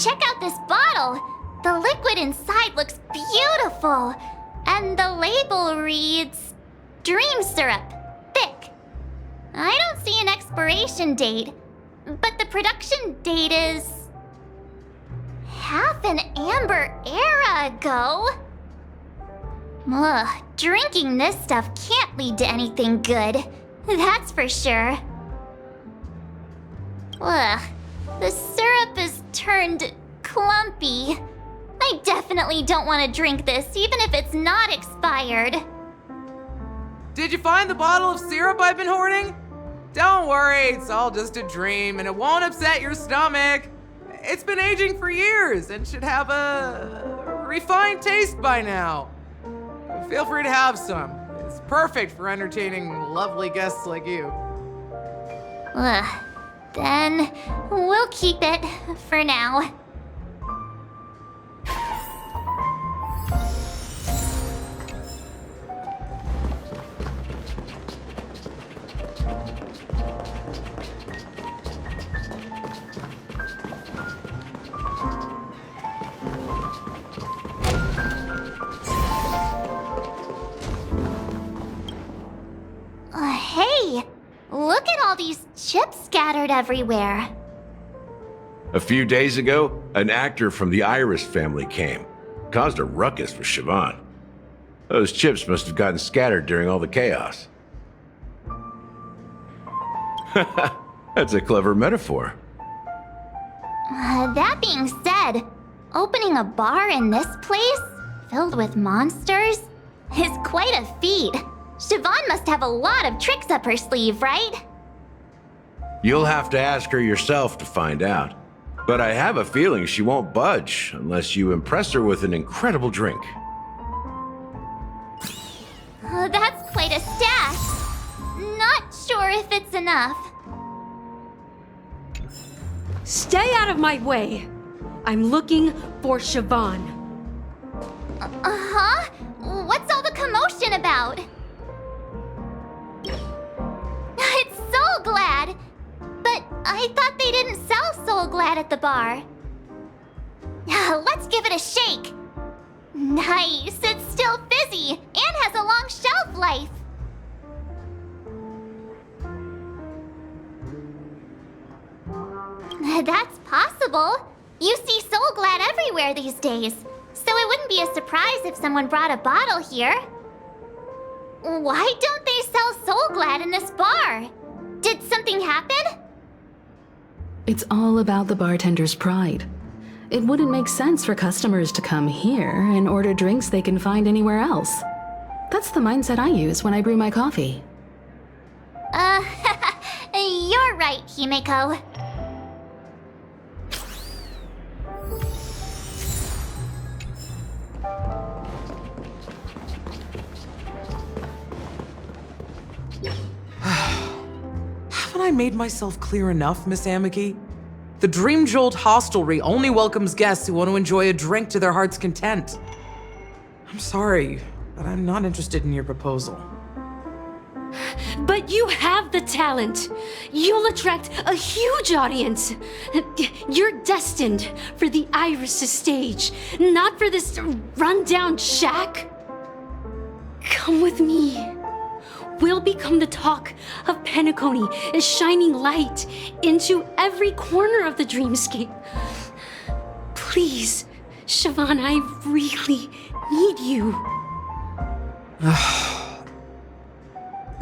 check out this bottle. The liquid inside looks beautiful. And the label reads, Dream Syrup, thick. I don't see an expiration date, but the production date is half an amber era ago. Ugh, drinking this stuff can't lead to anything good. That's for sure. Ugh, the syrup is turned clumpy. I definitely don't want to drink this, even if it's not expired. Did you find the bottle of syrup I've been hoarding? Don't worry, it's all just a dream and it won't upset your stomach. It's been aging for years and should have a refined taste by now. Feel free to have some. It's perfect for entertaining lovely guests like you. Ugh, then we'll keep it for now. Hey, look at all these chips scattered everywhere. A few days ago, an actor from the Iris family came. Caused a ruckus for Siobhan. Those chips must have gotten scattered during all the chaos. That's a clever metaphor. That being said, opening a bar in this place, filled with monsters, is quite a feat. Siobhan must have a lot of tricks up her sleeve, right? You'll have to ask her yourself to find out. But I have a feeling she won't budge unless you impress her with an incredible drink. That's quite a stash. Not sure if it's enough. Stay out of my way. I'm looking for Siobhan. Huh? What's all the commotion about? It's Soul Glad! But I thought they didn't sell Soul Glad at the bar. Let's give it a shake. Nice, it's still fizzy and has a long shelf life. That's possible. You see Soul Glad everywhere these days, so it wouldn't be a surprise if someone brought a bottle here. Why don't they sell Soul Glad in this bar? Did something happen? It's all about the bartender's pride. It wouldn't make sense for customers to come here and order drinks they can find anywhere else. That's the mindset I use when I brew my coffee. You're right, Himeko. Haven't I made myself clear enough, Miss Amiki? The Dream Jolt hostelry only welcomes guests who want to enjoy a drink to their heart's content. I'm sorry, but I'm not interested in your proposal. But you have the talent. You'll attract a huge audience. You're destined for the Iris' stage, not for this rundown shack. Come with me. We'll become the talk of Penacony, a shining light into every corner of the Dreamscape. Please, Siobhan, I really need you.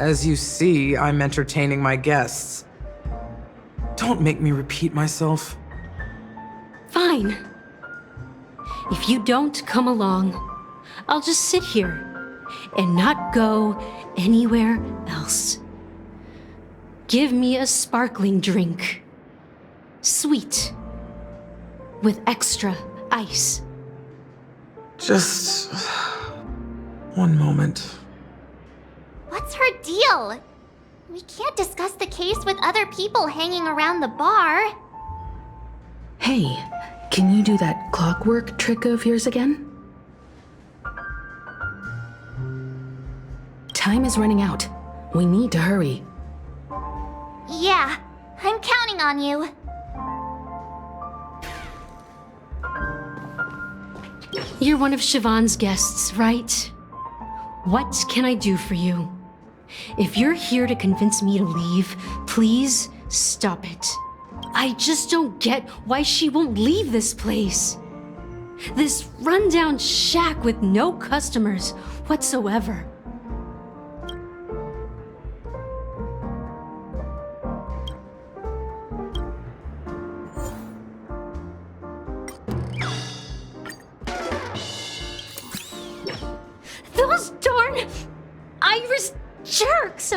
As you see, I'm entertaining my guests. Don't make me repeat myself. Fine. If you don't come along, I'll just sit here and not go anywhere else. Give me a sparkling drink. Sweet. With extra ice. Just one moment. What's her deal? We can't discuss the case with other people hanging around the bar. Hey, can you do that clockwork trick of yours again? Time is running out. We need to hurry. Yeah, I'm counting on you. You're one of Siobhan's guests, right? What can I do for you? If you're here to convince me to leave, please stop it. I just don't get why she won't leave this place. This rundown shack with no customers whatsoever. Those darn Irish jerks!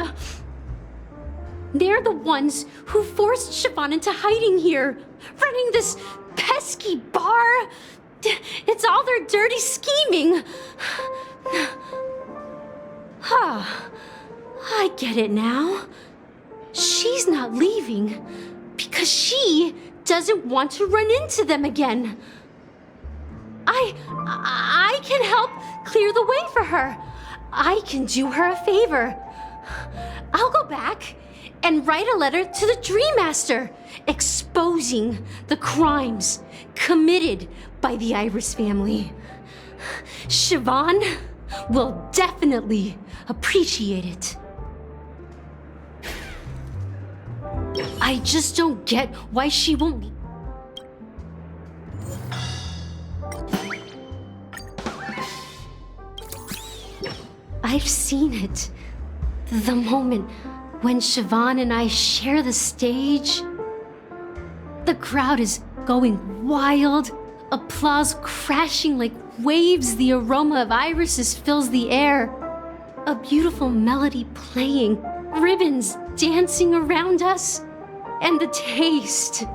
They're the ones who forced Siobhan into hiding here, running this pesky bar. It's all their dirty scheming. I get it now. She's not leaving because she doesn't want to run into them again. I can help clear the way for her. I can do her a favor. I'll go back and write a letter to the Dream Master exposing the crimes committed by the Iris family. Siobhan will definitely appreciate it. I just don't get why she won't. I've seen it. The moment when Siobhan and I share the stage. The crowd is going wild, applause crashing like waves, the aroma of irises fills the air. A beautiful melody playing, ribbons dancing around us, and the taste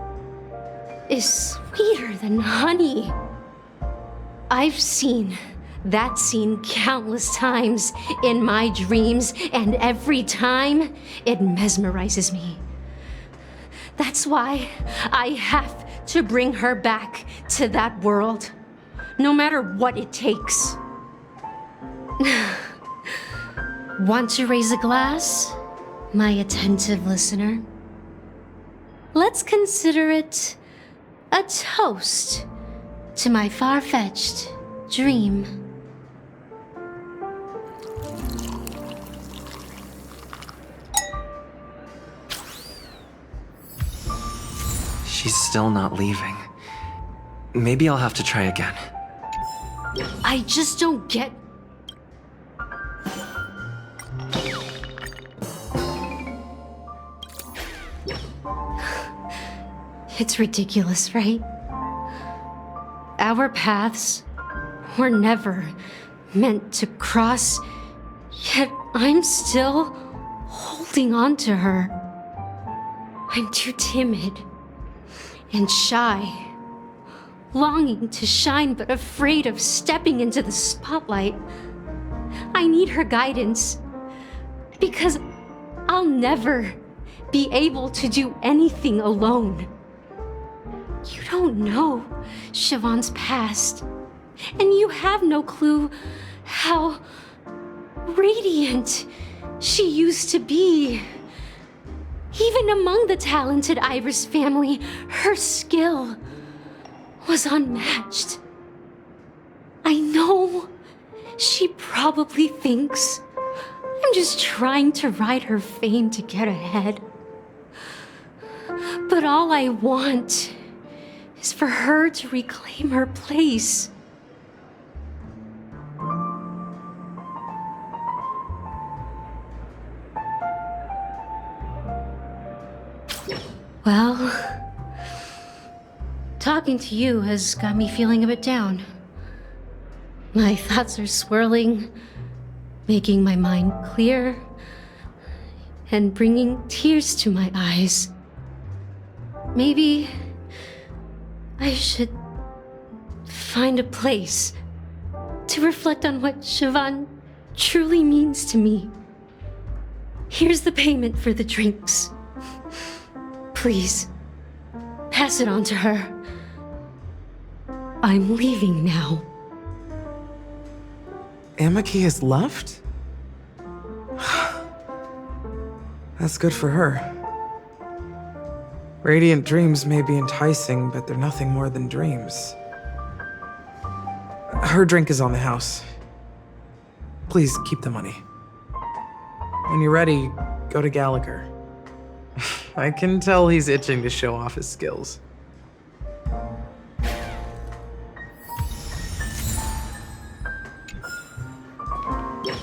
is sweeter than honey. I've seen that scene countless times in my dreams, and every time it mesmerizes me. That's why I have to bring her back to that world, no matter what it takes. Want to raise a glass, my attentive listener? Let's consider it a toast to my far-fetched dream. She's still not leaving. Maybe I'll have to try again. I just don't get... It's ridiculous, right? Our paths were never meant to cross, yet I'm still holding on to her. I'm too timid and shy, longing to shine but afraid of stepping into the spotlight. I need her guidance, because I'll never be able to do anything alone. You don't know Siobhan's past, and you have no clue how radiant she used to be. Even among the talented Iris family, her skill was unmatched. I know she probably thinks I'm just trying to ride her fame to get ahead. But all I want is for her to reclaim her place. Well, talking to you has got me feeling a bit down. My thoughts are swirling, making my mind clear, and bringing tears to my eyes. Maybe I should find a place to reflect on what Siobhan truly means to me. Here's the payment for the drinks. Please, pass it on to her. I'm leaving now. Amaki has left? That's good for her. Radiant dreams may be enticing, but they're nothing more than dreams. Her drink is on the house. Please keep the money. When you're ready, go to Gallagher. I can tell he's itching to show off his skills.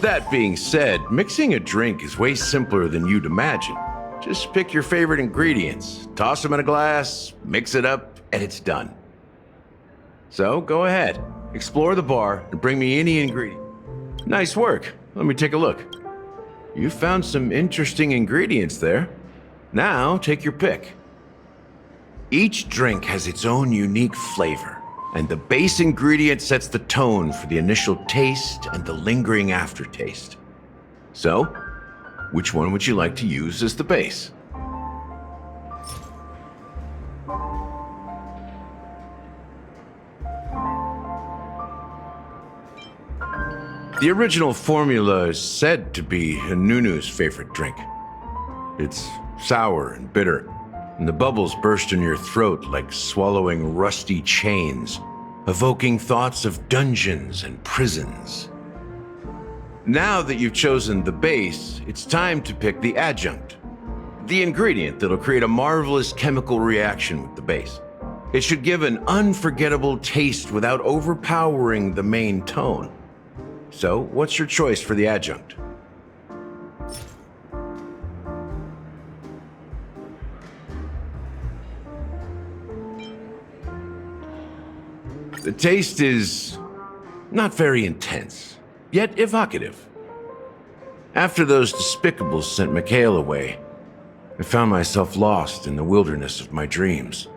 That being said, mixing a drink is way simpler than you'd imagine. Just pick your favorite ingredients, toss them in a glass, mix it up, and it's done. So go ahead, explore the bar, and bring me any ingredient. Nice work. Let me take a look. You found some interesting ingredients there. Now take your pick. Each drink has its own unique flavor, and the base ingredient sets the tone for the initial taste and the lingering aftertaste. So, which one would you like to use as the base? The original formula is said to be Nunu's favorite drink. It's sour and bitter, and the bubbles burst in your throat like swallowing rusty chains, evoking thoughts of dungeons and prisons. Now that you've chosen the base, it's time to pick the adjunct, the ingredient that'll create a marvelous chemical reaction with the base. It should give an unforgettable taste without overpowering the main tone. So, what's your choice for the adjunct? The taste is not very intense, yet evocative. After those despicables sent Mikhail away, I found myself lost in the wilderness of my dreams.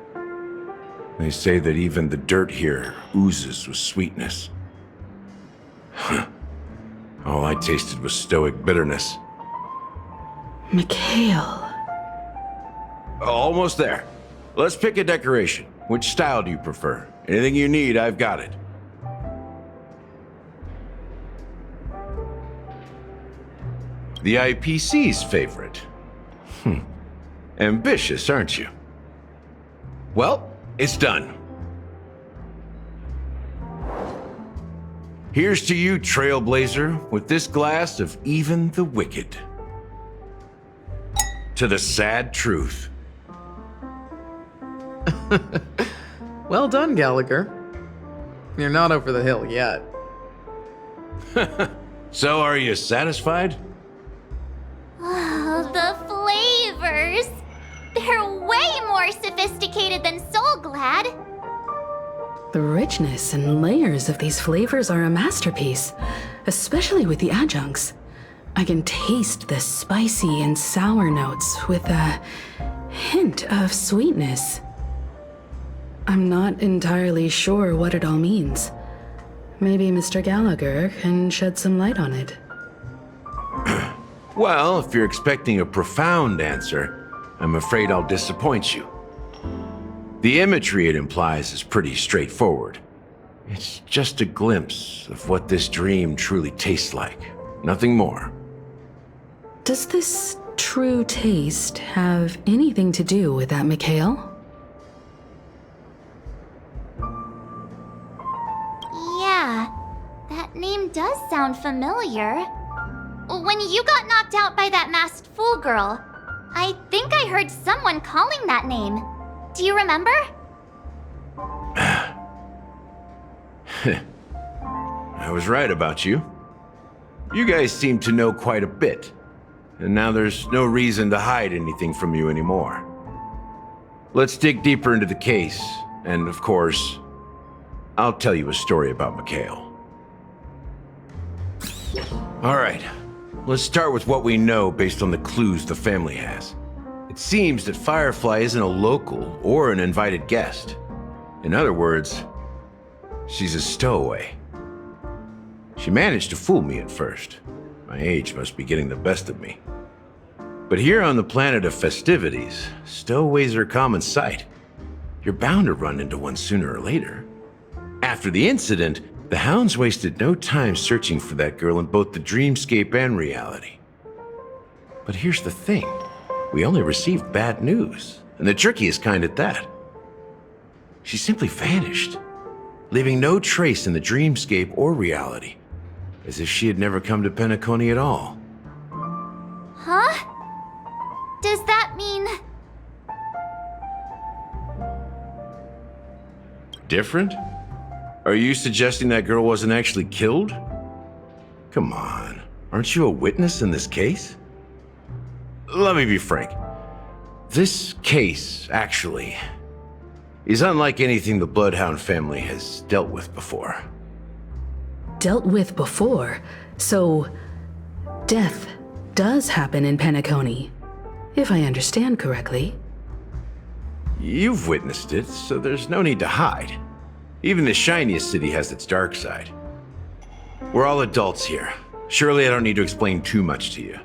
They say that even the dirt here oozes with sweetness. All I tasted was stoic bitterness. Mikhail. Almost there. Let's pick a decoration. Which style do you prefer? Anything you need, I've got it. The IPC's favorite. Ambitious, aren't you? Well, it's done. Here's to you, Trailblazer, with this glass of even the wicked. To the sad truth. Well done, Gallagher. You're not over the hill yet. So, are you satisfied? Oh, the flavors! They're way more sophisticated than Soul Glad. The richness and layers of these flavors are a masterpiece, especially with the adjuncts. I can taste the spicy and sour notes with a hint of sweetness. I'm not entirely sure what it all means. Maybe Mr. Gallagher can shed some light on it. Well, if you're expecting a profound answer, I'm afraid I'll disappoint you. The imagery it implies is pretty straightforward. It's just a glimpse of what this dream truly tastes like. Nothing more. Does this true taste have anything to do with that Mikhail? Yeah, that name does sound familiar. When you got knocked out by that masked fool girl, I think I heard someone calling that name. Do you remember? I was right about you. You guys seem to know quite a bit, and now there's no reason to hide anything from you anymore. Let's dig deeper into the case, and of course, I'll tell you a story about Mikhail. All right, let's start with what we know based on the clues the family has. It seems that Firefly isn't a local or an invited guest. In other words, she's a stowaway. She managed to fool me at first. My age must be getting the best of me. But here on the planet of festivities, stowaways are a common sight. You're bound to run into one sooner or later. After the incident, the hounds wasted no time searching for that girl in both the dreamscape and reality. But here's the thing. We only received bad news, and the trickiest kind at that. She simply vanished. leaving no trace in the dreamscape or reality, as if she had never come to Penacony at all. Huh? Does that mean... Different? Are you suggesting that girl wasn't actually killed? Come on, aren't you a witness in this case? Let me be frank. This case, actually, is unlike anything the Bloodhound family has dealt with before. Dealt with before? So, death does happen in Penacony, if I understand correctly. You've witnessed it, so there's no need to hide. Even the shiniest city has its dark side. We're all adults here. Surely I don't need to explain too much to you.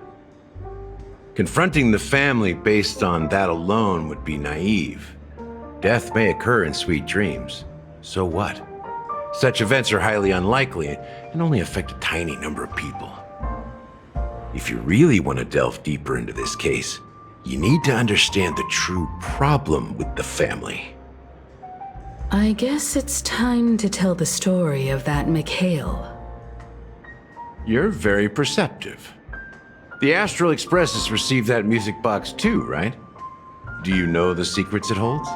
Confronting the family based on that alone would be naive. Death may occur in sweet dreams. So what? Such events are highly unlikely and only affect a tiny number of people. If you really want to delve deeper into this case, you need to understand the true problem with the family. I guess it's time to tell the story of that Mikhail. You're very perceptive. The Astral Express has received that music box too, right? Do you know the secrets it holds?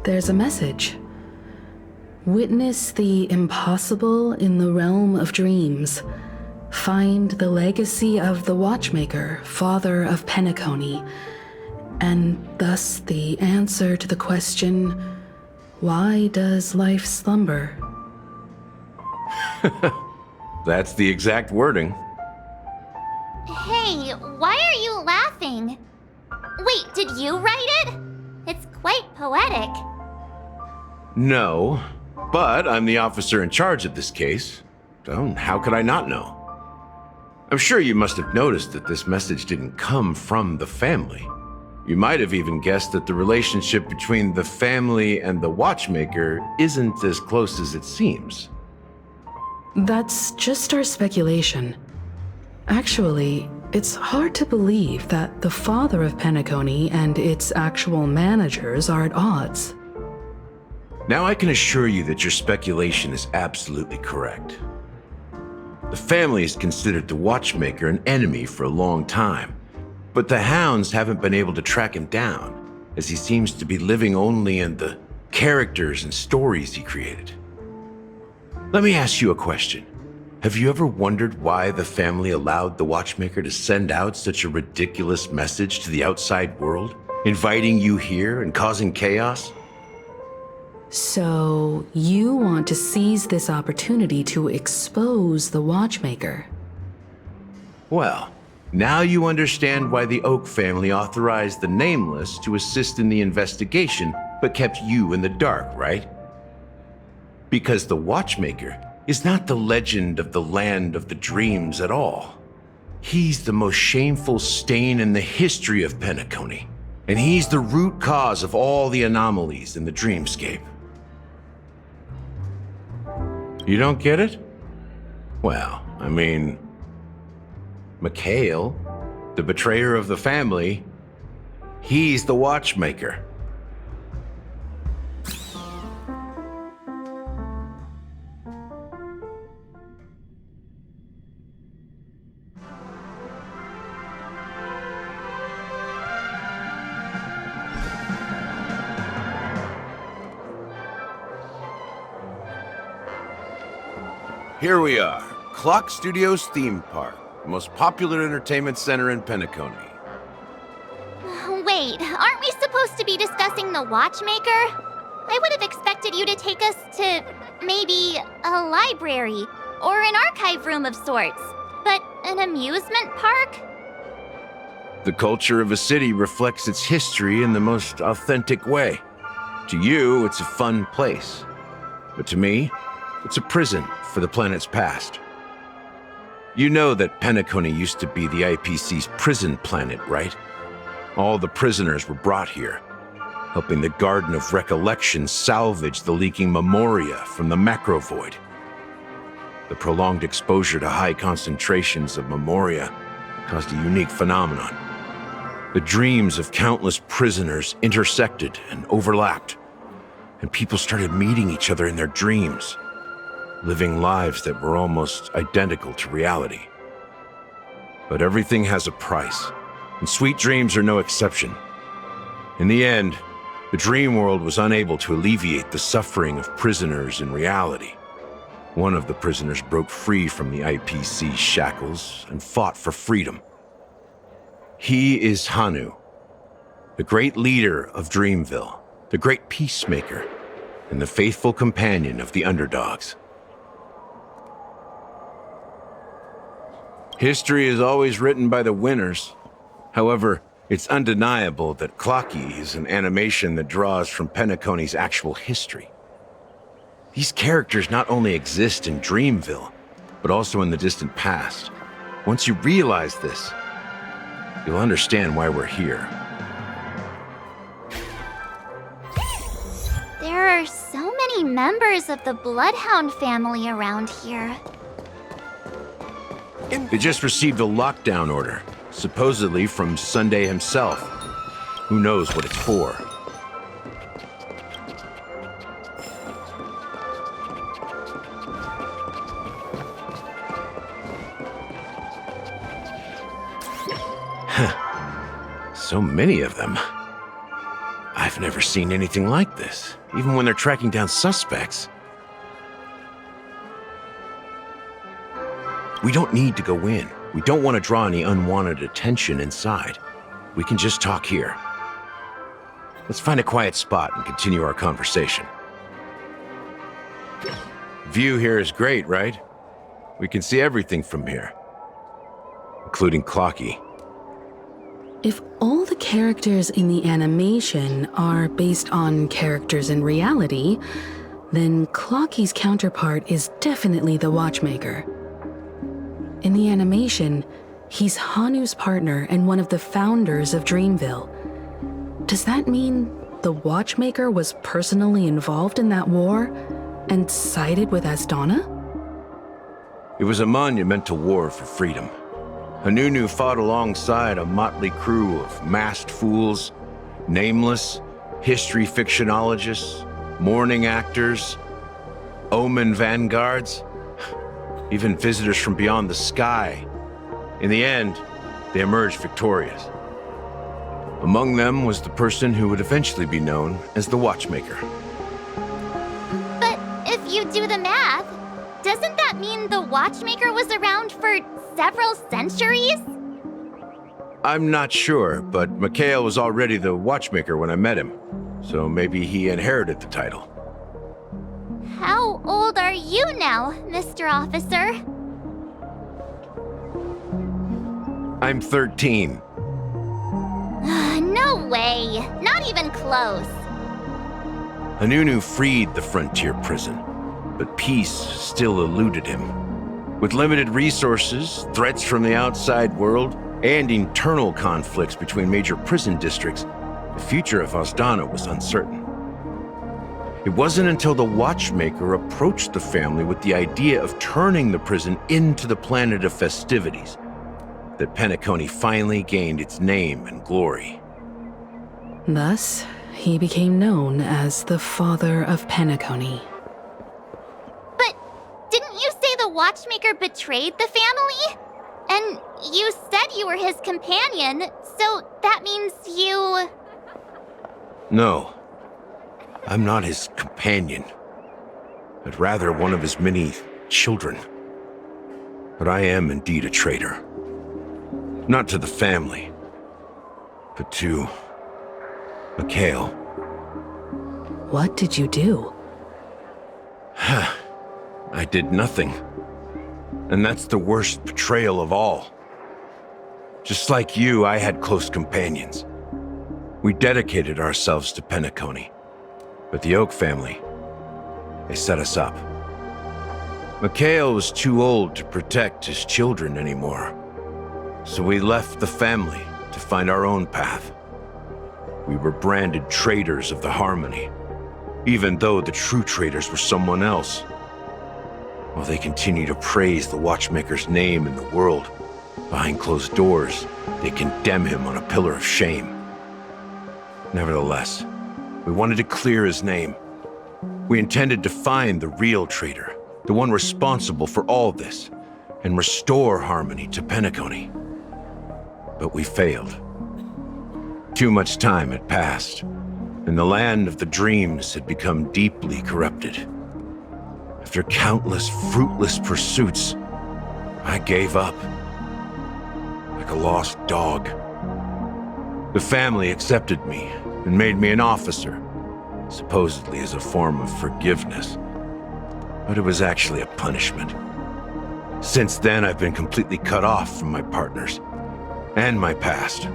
There's a message. Witness the impossible in the realm of dreams. Find the legacy of the Watchmaker, father of Penacony, and thus the answer to the question, why does life slumber? That's the exact wording. Hey, why are you laughing? Wait, did you write it? It's quite poetic. No, but I'm the officer in charge of this case, so how could I not know? I'm sure you must have noticed that this message didn't come from the family. You might have even guessed that the relationship between the family and the Watchmaker isn't as close as it seems. That's just our speculation. Actually, it's hard to believe that the father of Penacony and its actual managers are at odds. Now I can assure you that your speculation is absolutely correct. The family has considered the Watchmaker an enemy for a long time, but the Hounds haven't been able to track him down, as he seems to be living only in the characters and stories he created. Let me ask you a question. Have you ever wondered why the family allowed the Watchmaker to send out such a ridiculous message to the outside world, inviting you here and causing chaos? So, you want to seize this opportunity to expose the Watchmaker? Well, now you understand why the Oak family authorized the Nameless to assist in the investigation, but kept you in the dark, right? Because the Watchmaker is not the legend of the land of the dreams at all. He's the most shameful stain in the history of Penacony, and he's the root cause of all the anomalies in the dreamscape. You don't get it? Well, I mean, Mikhail, the betrayer of the family, he's the Watchmaker. Here we are, Clock Studios Theme Park, the most popular entertainment center in Penacony. Wait, aren't we supposed to be discussing the Watchmaker? I would have expected you to take us to, maybe, a library, or an archive room of sorts. But an amusement park? The culture of a city reflects its history in the most authentic way. To you, it's a fun place. But to me, it's a prison for the planet's past. You know that Penacony used to be the IPC's prison planet, right? All the prisoners were brought here, helping the Garden of Recollection salvage the leaking memoria from the macro void. The prolonged exposure to high concentrations of memoria caused a unique phenomenon. The dreams of countless prisoners intersected and overlapped, and people started meeting each other in their dreams, living lives that were almost identical to reality. But everything has a price, and sweet dreams are no exception. In the end, the dream world was unable to alleviate the suffering of prisoners in reality. One of the prisoners broke free from the IPC's shackles and fought for freedom. He is Hanu, the great leader of Dreamville, the great peacemaker, and the faithful companion of the underdogs. History is always written by the winners. However, it's undeniable that Clocky is an animation that draws from Penacony's actual history. These characters not only exist in Dreamville, but also in the distant past. Once you realize this, you'll understand why we're here. There are so many members of the Bloodhound family around here. They just received a lockdown order, supposedly from Sunday himself. Who knows what it's for? So many of them. I've never seen anything like this, even when they're tracking down suspects. We don't need to go in. We don't want to draw any unwanted attention inside. We can just talk here. Let's find a quiet spot and continue our conversation. View here is great, right? We can see everything from here, including Clocky. If all the characters in the animation are based on characters in reality, then Clocky's counterpart is definitely the Watchmaker. In the animation, he's Hanu's partner and one of the founders of Dreamville. Does that mean the Watchmaker was personally involved in that war and sided with Astana? It was a monumental war for freedom. Hanunu fought alongside a motley crew of masked fools, nameless, history fictionologists, mourning actors, omen vanguards, even visitors from beyond the sky. In the end, they emerged victorious. Among them was the person who would eventually be known as the Watchmaker. But if you do the math, doesn't that mean the Watchmaker was around for several centuries? I'm not sure, but Mikhail was already the Watchmaker when I met him, so maybe he inherited the title. How old are you now, Mr. Officer? I'm 13. No way. Not even close. Hanunu freed the frontier prison, but peace still eluded him. With limited resources, threats from the outside world, and internal conflicts between major prison districts, the future of Astana was uncertain. It wasn't until the Watchmaker approached the family with the idea of turning the prison into the planet of festivities that Penacony finally gained its name and glory. Thus, he became known as the Father of Penacony. But didn't you say the Watchmaker betrayed the family? And you said you were his companion, so that means you... No, I'm not his companion, but rather one of his many children. But I am indeed a traitor. Not to the family, but to Mikhail. What did you do? I did nothing. And that's the worst betrayal of all. Just like you, I had close companions. We dedicated ourselves to Penacony. But the Oak family, they set us up. Mikhail was too old to protect his children anymore. So we left the family to find our own path. We were branded traitors of the Harmony, even though the true traitors were someone else. While they continue to praise the Watchmaker's name in the world, behind closed doors, they condemn him on a pillar of shame. Nevertheless, we wanted to clear his name, We intended to find the real traitor, the one responsible for all this, and restore harmony to Penacony. But we failed. Too much time had passed, and the land of the dreams had become deeply corrupted. After countless fruitless pursuits, I gave up. Like a lost dog. The family accepted me and made me an officer, supposedly as a form of forgiveness. But it was actually a punishment. Since then, I've been completely cut off from my partners and my past.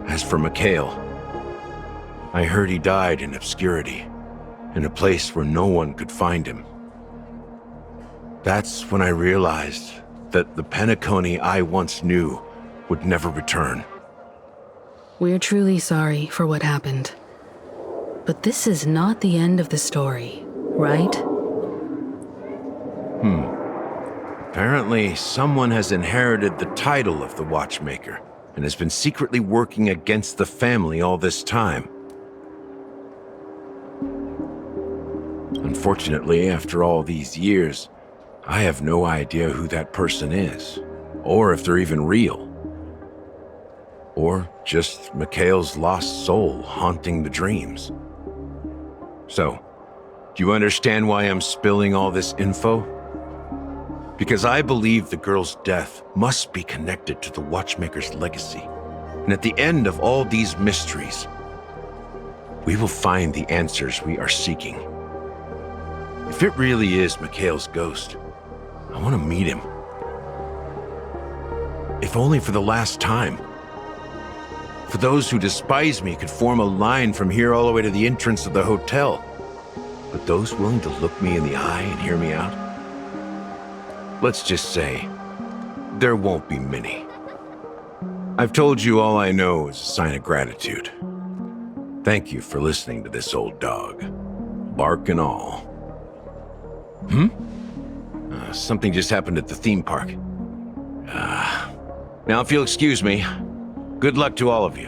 As for Mikhail, I heard he died in obscurity, in a place where no one could find him. That's when I realized that the Penacony I once knew would never return. We're truly sorry for what happened. But this is not the end of the story, right? Apparently, someone has inherited the title of the Watchmaker and has been secretly working against the family all this time. Unfortunately, after all these years, I have no idea who that person is, or if they're even real. Or just Mikhail's lost soul haunting the dreams. So, do you understand why I'm spilling all this info? Because I believe the girl's death must be connected to the Watchmaker's legacy. And at the end of all these mysteries, we will find the answers we are seeking. If it really is Mikhail's ghost, I want to meet him. If only for the last time. For those who despise me could form a line from here all the way to the entrance of the hotel. But those willing to look me in the eye and hear me out? Let's just say, there won't be many. I've told you all I know is a sign of gratitude. Thank you for listening to this old dog. Bark and all. Something just happened at the theme park. Now if you'll excuse me, good luck to all of you.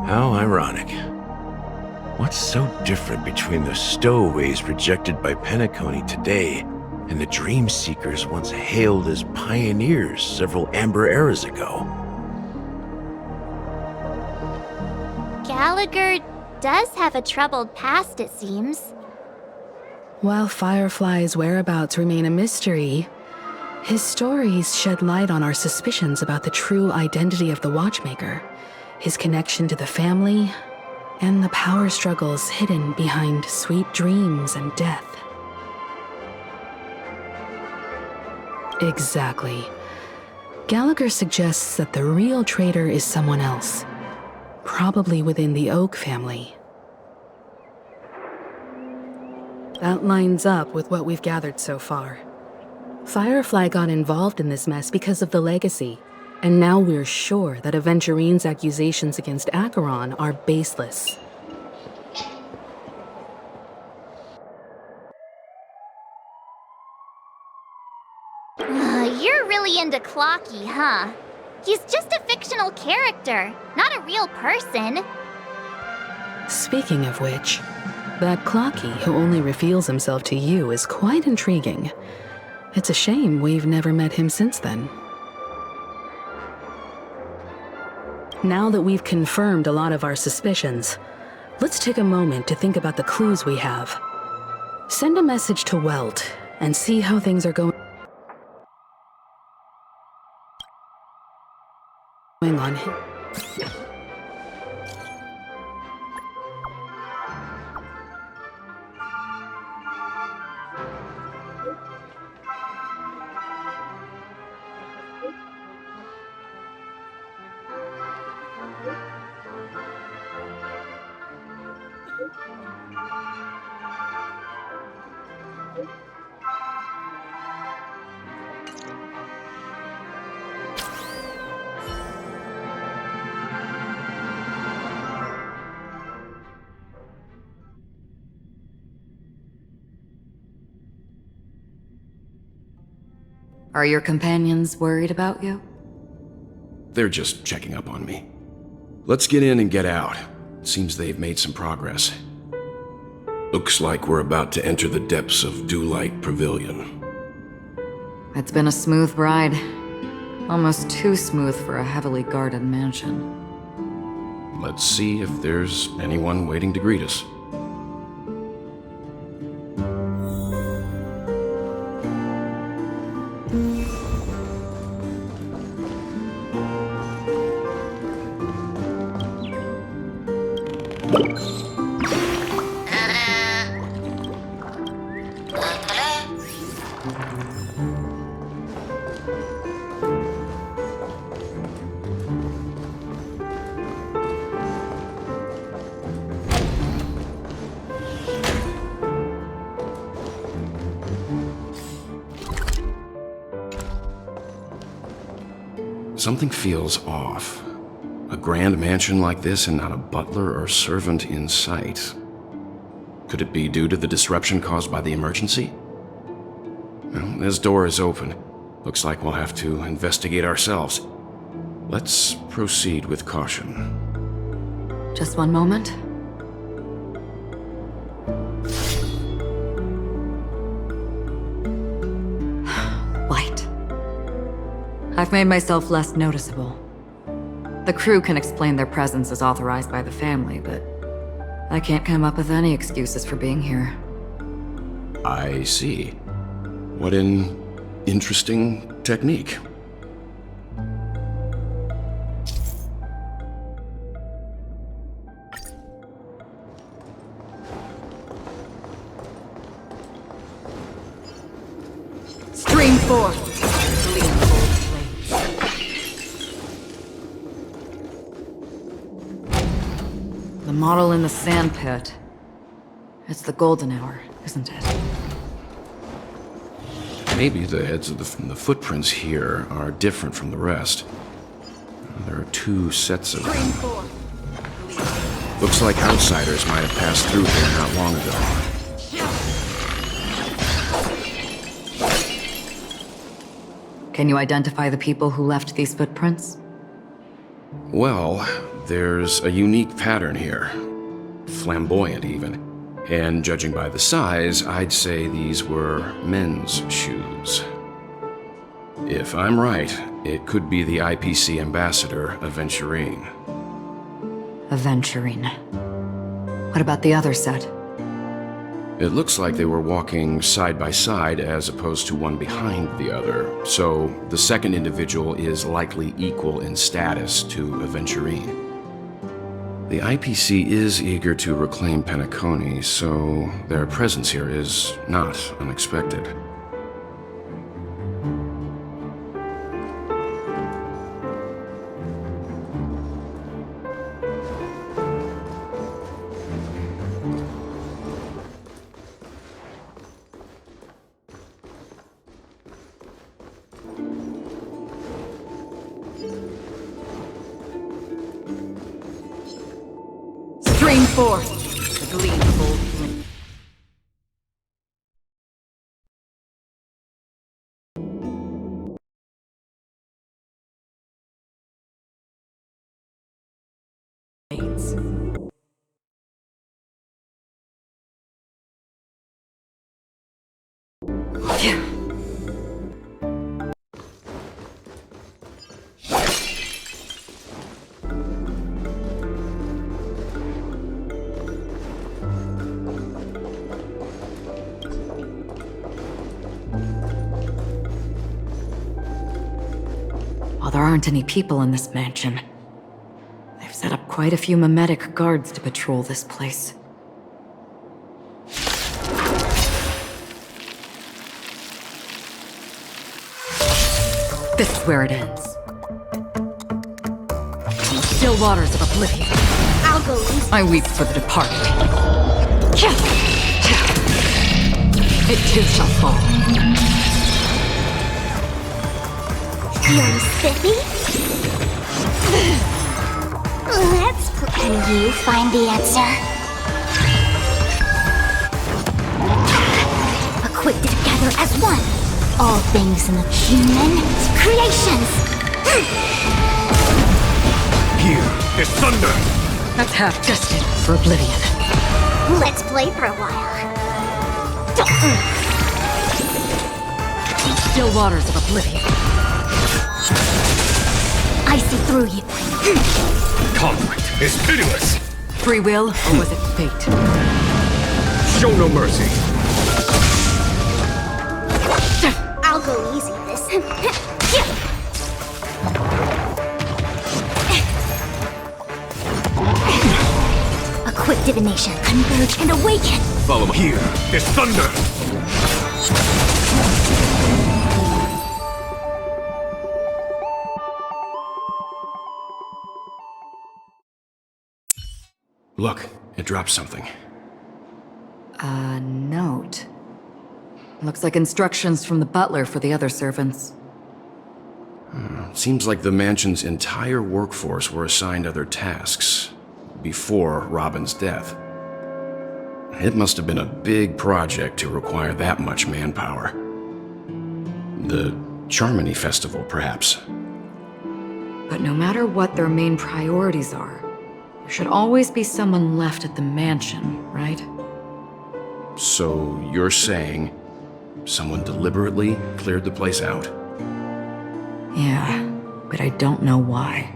How ironic. What's so different between the stowaways rejected by Penacony today and the dream seekers once hailed as pioneers several amber eras ago? Gallagher does have a troubled past, it seems. While Firefly's whereabouts remain a mystery, his stories shed light on our suspicions about the true identity of the Watchmaker, his connection to the family, and the power struggles hidden behind sweet dreams and death. Exactly. Gallagher suggests that the real traitor is someone else, probably within the Oak family. That lines up with what we've gathered so far. Firefly got involved in this mess because of the legacy, and now we're sure that Aventurine's accusations against Archeron are baseless. You're really into Clocky, huh? He's just a fictional character, not a real person. Speaking of which, that Clocky who only reveals himself to you is quite intriguing. It's a shame we've never met him since then. Now that we've confirmed a lot of our suspicions, let's take a moment to think about the clues we have. Send a message to Welt and see how things are going on him. Are your companions worried about you? They're just checking up on me. Let's get in and get out. Seems they've made some progress. Looks like we're about to enter the depths of Dewlight Pavilion. It's been a smooth ride. Almost too smooth for a heavily guarded mansion. Let's see if there's anyone waiting to greet us. Something feels off. A grand mansion like this and not a butler or servant in sight. Could it be due to the disruption caused by the emergency? Well, this door is open. Looks like we'll have to investigate ourselves. Let's proceed with caution. Just one moment. Light. I've made myself less noticeable. The crew can explain their presence as authorized by the family, but I can't come up with any excuses for being here. I see. What an interesting technique. Stream forth! The model in the sandpit. It's the golden hour, isn't it? Maybe the heads of the footprints here are different from the rest. There are two sets of them. Looks like outsiders might have passed through here not long ago. Can you identify the people who left these footprints? Well, there's a unique pattern here. Flamboyant, even. And judging by the size, I'd say these were men's shoes. If I'm right, it could be the IPC ambassador, Aventurine. Aventurine. What about the other set? It looks like they were walking side by side as opposed to one behind the other, so the second individual is likely equal in status to Aventurine. The IPC is eager to reclaim Penacony, so their presence here is not unexpected. Stream forth! The gleam of old flame. While there aren't any people in this mansion, they've set up quite a few mimetic guards to patrol this place. This is where it ends. In the still waters of oblivion, I'll go least. I weep for the departed. It too shall fall. Feeling spiffy? Let's can you find the answer? Equipped together as one. All things in the human creations. Here is thunder! That's half destined for oblivion. Let's play for a while. Still waters of oblivion. I see through you. Conflict is pitiless. Free will, or was it fate? Show no mercy. I'll go easy this. A quick divination. Converge and awaken. Follow me. Here is thunder. Look, it dropped something. A note. Looks like instructions from the butler for the other servants. Seems like the mansion's entire workforce were assigned other tasks before Robin's death. It must have been a big project to require that much manpower. The Charmony Festival, perhaps. But no matter what their main priorities are, there should always be someone left at the mansion, right? So you're saying someone deliberately cleared the place out? Yeah, but I don't know why.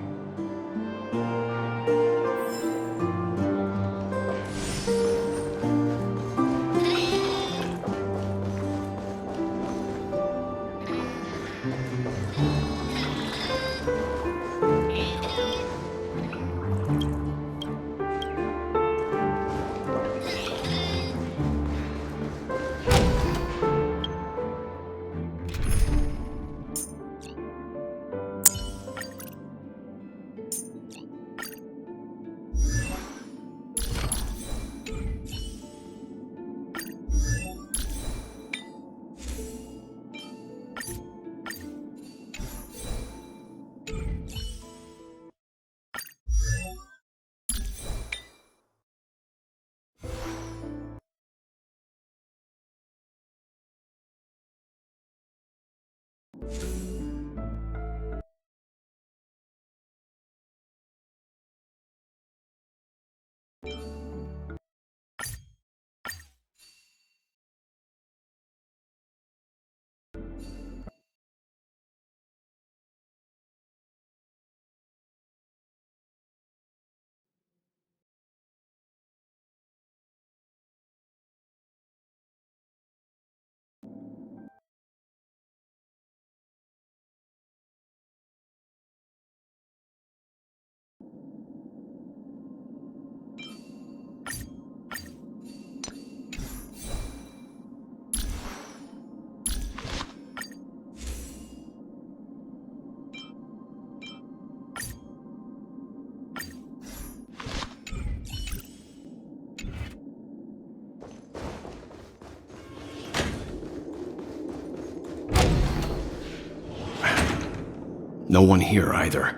No one here either.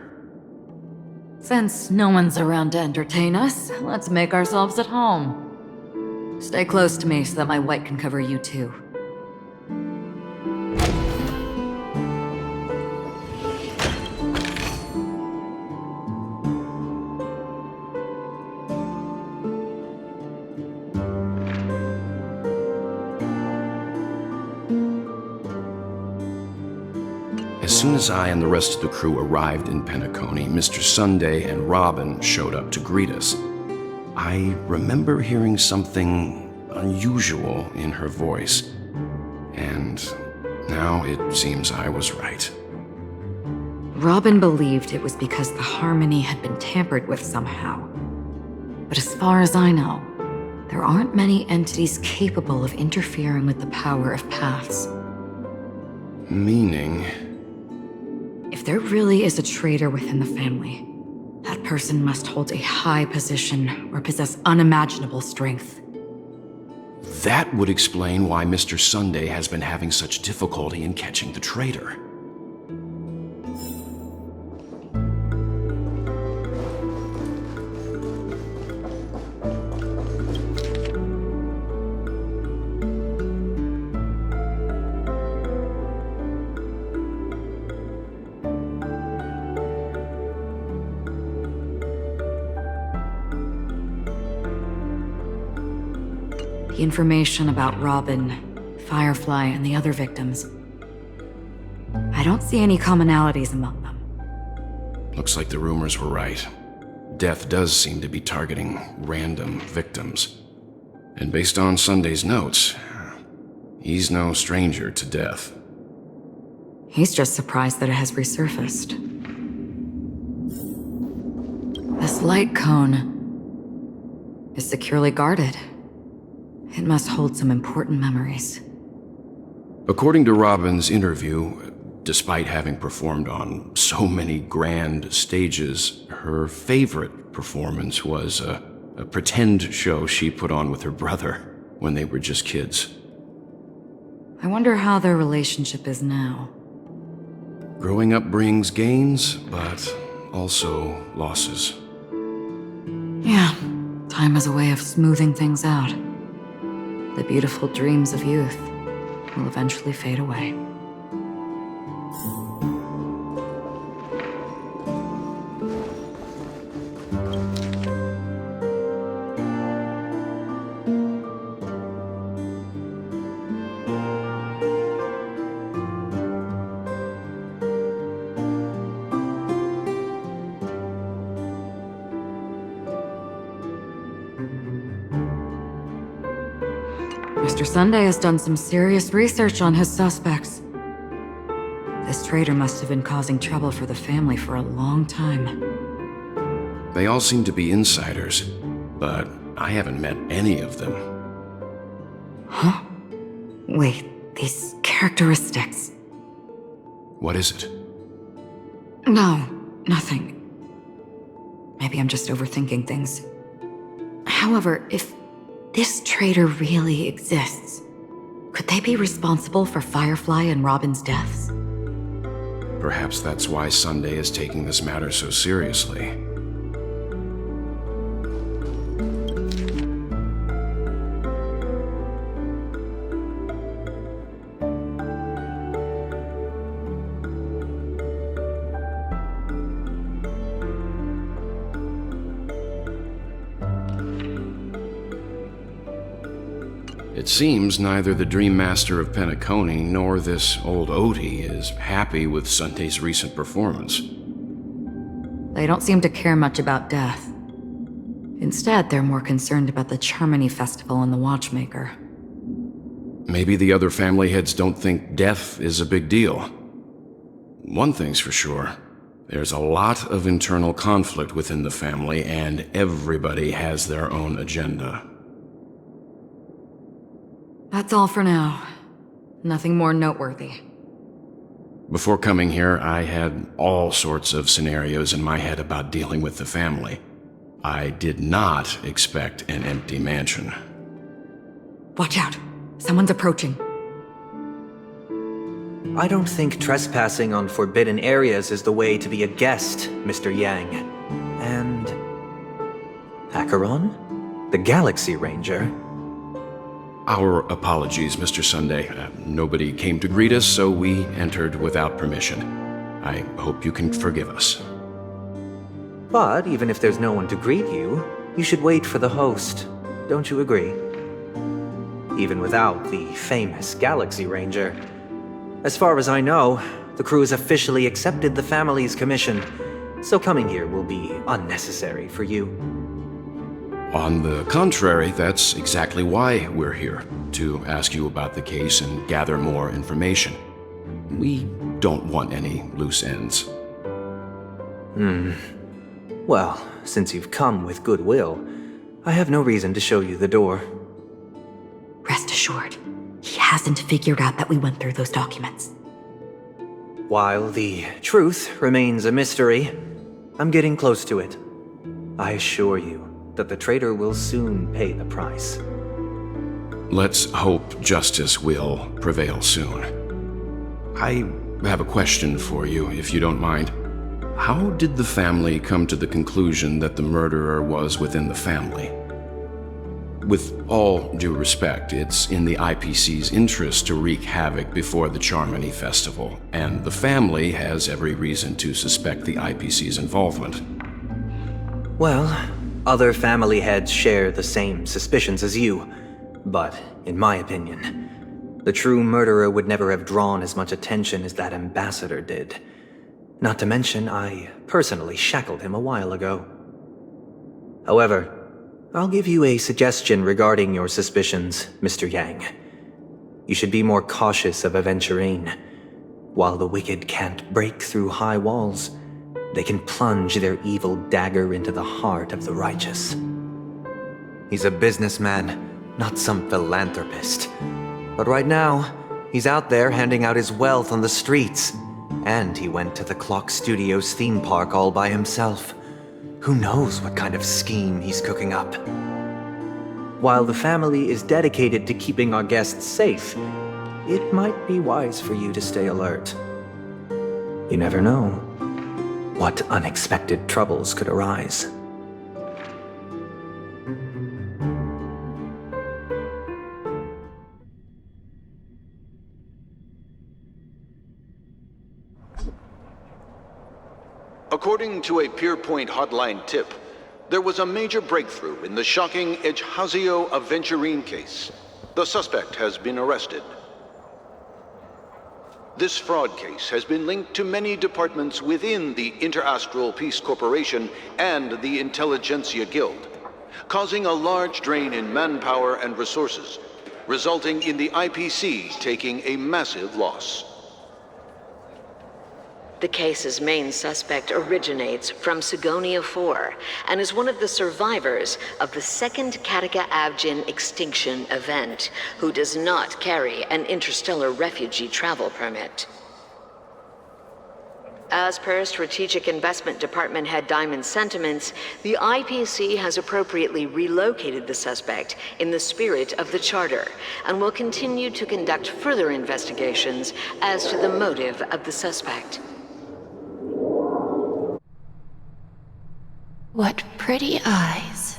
Since no one's around to entertain us, let's make ourselves at home. Stay close to me so that my white can cover you too. As soon as I and the rest of the crew arrived in Penacony, Mr. Sunday and Robin showed up to greet us. I remember hearing something unusual in her voice, and now it seems I was right. Robin believed it was because the harmony had been tampered with somehow. But as far as I know, there aren't many entities capable of interfering with the power of paths. Meaning? If there really is a traitor within the family, that person must hold a high position or possess unimaginable strength. That would explain why Mr. Sunday has been having such difficulty in catching the traitor. The information about Robin, Firefly, and the other victims. I don't see any commonalities among them. Looks like the rumors were right. Death does seem to be targeting random victims. And based on Sunday's notes, he's no stranger to death. He's just surprised that it has resurfaced. This light cone is securely guarded. It must hold some important memories. According to Robin's interview, despite having performed on so many grand stages, her favorite performance was a pretend show she put on with her brother when they were just kids. I wonder how their relationship is now. Growing up brings gains, but also losses. Yeah, time is a way of smoothing things out. The beautiful dreams of youth will eventually fade away. Mr. Sunday has done some serious research on his suspects. This traitor must have been causing trouble for the family for a long time. They all seem to be insiders, but I haven't met any of them. Huh? Wait, these characteristics. What is it? No, nothing. Maybe I'm just overthinking things. However, if this traitor really exists, could they be responsible for Firefly and Robin's deaths? Perhaps that's why Sunday is taking this matter so seriously. It seems neither the Dream Master of Penacony nor this old Odie is happy with Sunday's recent performance. They don't seem to care much about death. Instead, they're more concerned about the Charmony Festival and the Watchmaker. Maybe the other family heads don't think death is a big deal. One thing's for sure. There's a lot of internal conflict within the family, and everybody has their own agenda. That's all for now. Nothing more noteworthy. Before coming here, I had all sorts of scenarios in my head about dealing with the family. I did not expect an empty mansion. Watch out. Someone's approaching. I don't think trespassing on forbidden areas is the way to be a guest, Mr. Yang. And... Archeron? The Galaxy Ranger? Our apologies, Mr. Sunday. Nobody came to greet us, so we entered without permission. I hope you can forgive us. But even if there's no one to greet you, you should wait for the host. Don't you agree? Even without the famous Galaxy Ranger. As far as I know, the crew has officially accepted the family's commission, so coming here will be unnecessary for you. On the contrary, that's exactly why we're here, to ask you about the case and gather more information. We don't want any loose ends. Well, since you've come with goodwill, I have no reason to show you the door. Rest assured, he hasn't figured out that we went through those documents. While the truth remains a mystery, I'm getting close to it. I assure you that the traitor will soon pay the price. Let's hope justice will prevail soon. I have a question for you, if you don't mind. How did the family come to the conclusion that the murderer was within the family? With all due respect, it's in the IPC's interest to wreak havoc before the Charmony Festival, and the family has every reason to suspect the IPC's involvement. Well, other family heads share the same suspicions as you. But, in my opinion, the true murderer would never have drawn as much attention as that ambassador did. Not to mention, I personally shackled him a while ago. However, I'll give you a suggestion regarding your suspicions, Mr. Yang. You should be more cautious of Aventurine. While the wicked can't break through high walls, they can plunge their evil dagger into the heart of the righteous. He's a businessman, not some philanthropist. But right now, he's out there handing out his wealth on the streets. And he went to the Clock Studios theme park all by himself. Who knows what kind of scheme he's cooking up? While the family is dedicated to keeping our guests safe, it might be wise for you to stay alert. You never know what unexpected troubles could arise. According to a Pierpoint hotline tip, there was a major breakthrough in the shocking Ejhazio Aventurine case. The suspect has been arrested. This fraud case has been linked to many departments within the Interastral Peace Corporation and the Intelligentsia Guild, causing a large drain in manpower and resources, resulting in the IPC taking a massive loss. The case's main suspect originates from Sigonia 4 and is one of the survivors of the second Kataka Avgin extinction event, who does not carry an interstellar refugee travel permit. As per Strategic Investment Department head Diamond's sentiments, the IPC has appropriately relocated the suspect in the spirit of the Charter and will continue to conduct further investigations as to the motive of the suspect. What pretty eyes.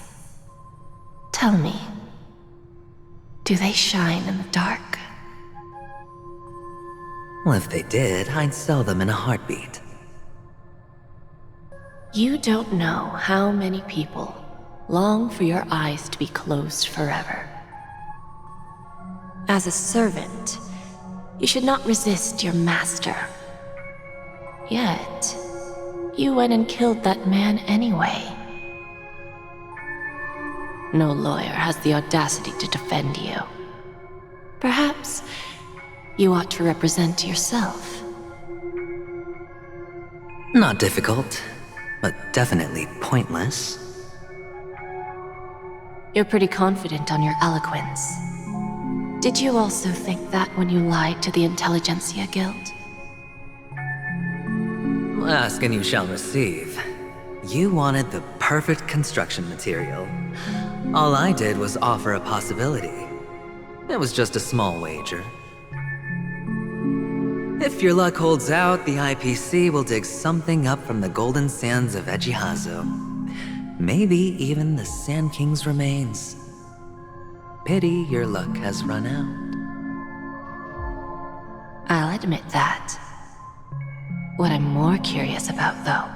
Tell me, do they shine in the dark? Well, if they did, I'd sell them in a heartbeat. You don't know how many people long for your eyes to be closed forever. As a servant, you should not resist your master. Yet, you went and killed that man anyway. No lawyer has the audacity to defend you. Perhaps you ought to represent yourself. Not difficult, but definitely pointless. You're pretty confident on your eloquence. Did you also think that when you lied to the Intelligentsia Guild? Ask and you shall receive. You wanted the perfect construction material. All I did was offer a possibility. It was just a small wager. If your luck holds out, the IPC will dig something up from the golden sands of Ejhazio. Maybe even the Sand King's remains. Pity your luck has run out. I'll admit that. What I'm more curious about, though,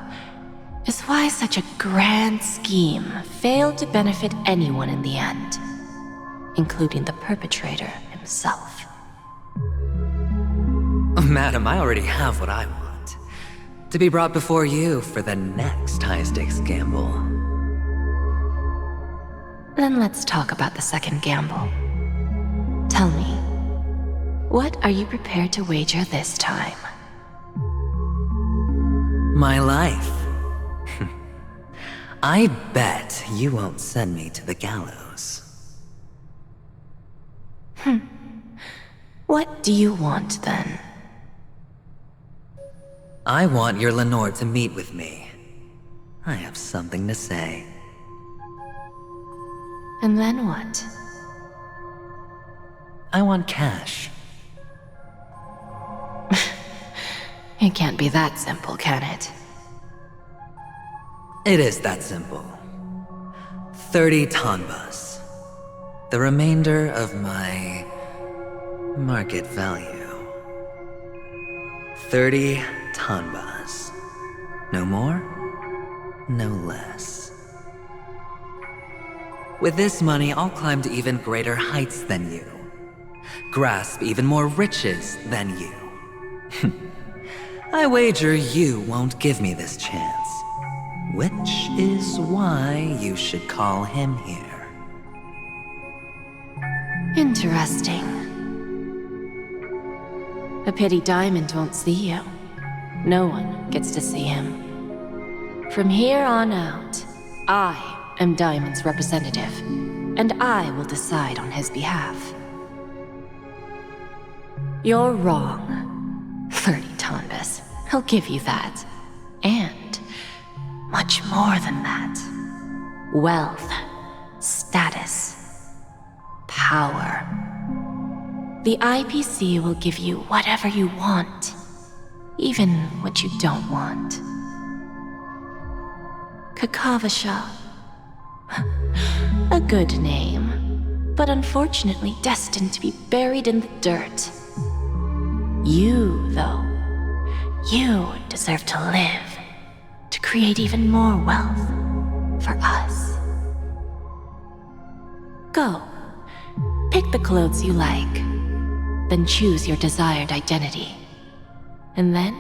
is why such a grand scheme failed to benefit anyone in the end, including the perpetrator himself. Madam, I already have what I want. To be brought before you for the next high-stakes gamble. Then let's talk about the second gamble. Tell me, what are you prepared to wager this time? My life. I bet you won't send me to the gallows. What do you want, then? I want your Lenore to meet with me. I have something to say. And then what? I want cash. It can't be that simple, can it? It is that simple. 30 tanbas. The remainder of my market value. 30 tanbas. No more, no less. With this money, I'll climb to even greater heights than you. Grasp even more riches than you. I wager you won't give me this chance. Which is why you should call him here. Interesting. A pity Diamond won't see you. No one gets to see him. From here on out, I am Diamond's representative, and I will decide on his behalf. You're wrong. 30 tonbas. He'll give you that. And much more than that. Wealth, status, power. The IPC will give you whatever you want, even what you don't want. Kakavasha. A good name, but unfortunately destined to be buried in the dirt. You, though, you deserve to live, to create even more wealth for us. Go. Pick the clothes you like, then choose your desired identity. And then,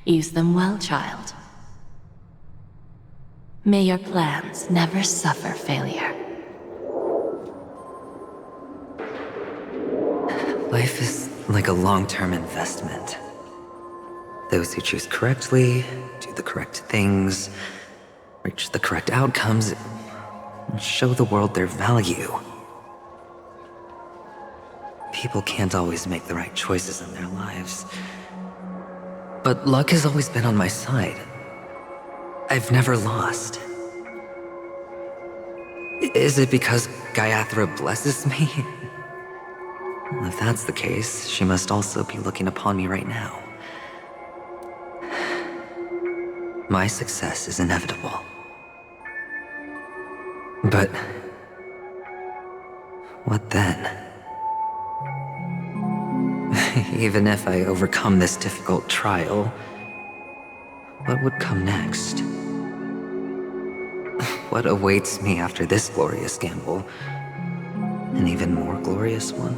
use them well, child. May your plans never suffer failure. Life is like a long-term investment. Those who choose correctly, do the correct things, reach the correct outcomes, and show the world their value. People can't always make the right choices in their lives. But luck has always been on my side. I've never lost. Is it because Gayathra blesses me? Well, if that's the case, she must also be looking upon me right now. My success is inevitable. But what then? Even if I overcome this difficult trial, what would come next? What awaits me after this glorious gamble? An even more glorious one?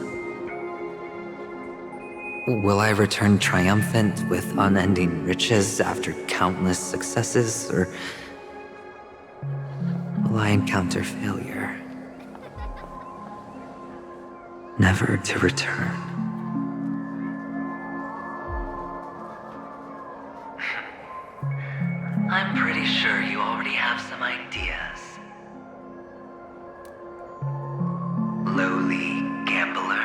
Will I return triumphant with unending riches after countless successes, or will I encounter failure, never to return? I'm pretty sure you already have some ideas. Lowly gambler.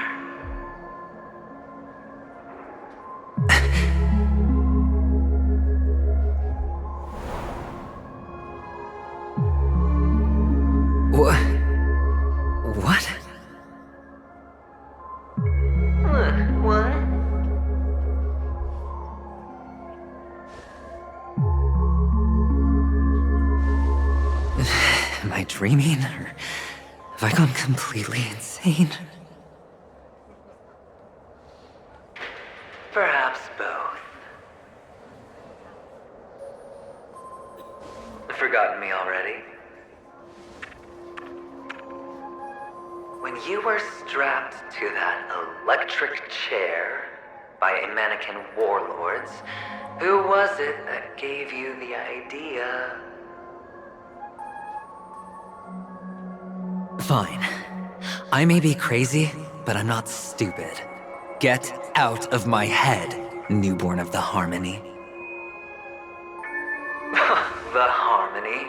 What? What? Am I dreaming, or have I gone completely insane? Perhaps both. Forgotten me already? When you were strapped to that electric chair by a mannequin warlords, who was it that gave you the idea? Fine. I may be crazy, but I'm not stupid. Get out of my head, newborn of the Harmony. The Harmony?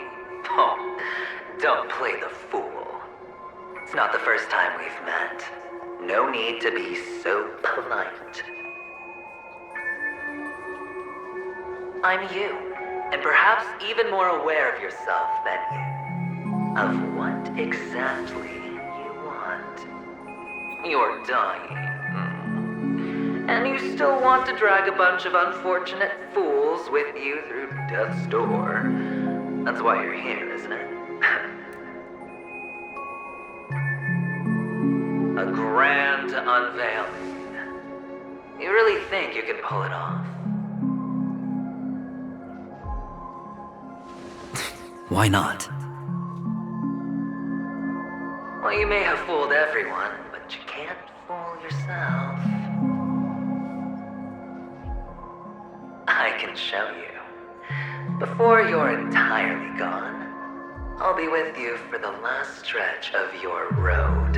Oh, don't play the fool. It's not the first time we've met. No need to be so polite. I'm you, and perhaps even more aware of yourself than you. Of what exactly you want. You're dying. And you still want to drag a bunch of unfortunate fools with you through death's door. That's why you're here, isn't it? A grand unveiling. You really think you can pull it off? Why not? you may have fooled everyone, but you can't fool yourself. I can show you. Before you're entirely gone, I'll be with you for the last stretch of your road.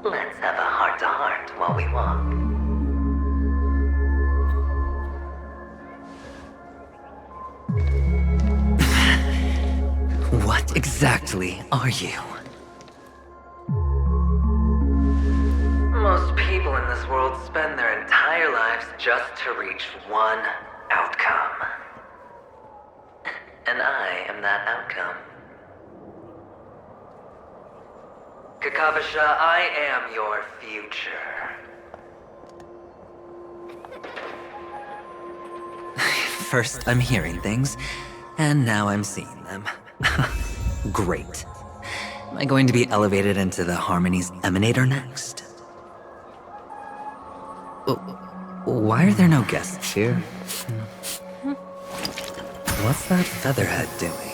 Let's have a heart-to-heart while we walk. What exactly are you? Most people in this world spend their entire lives just to reach one outcome. And I am that outcome. Kakavasha, I am your future. First, I'm hearing things, and now I'm seeing them. Great. Am I going to be elevated into the Harmony's Emanator next? Why are there no guests here? What's that featherhead doing?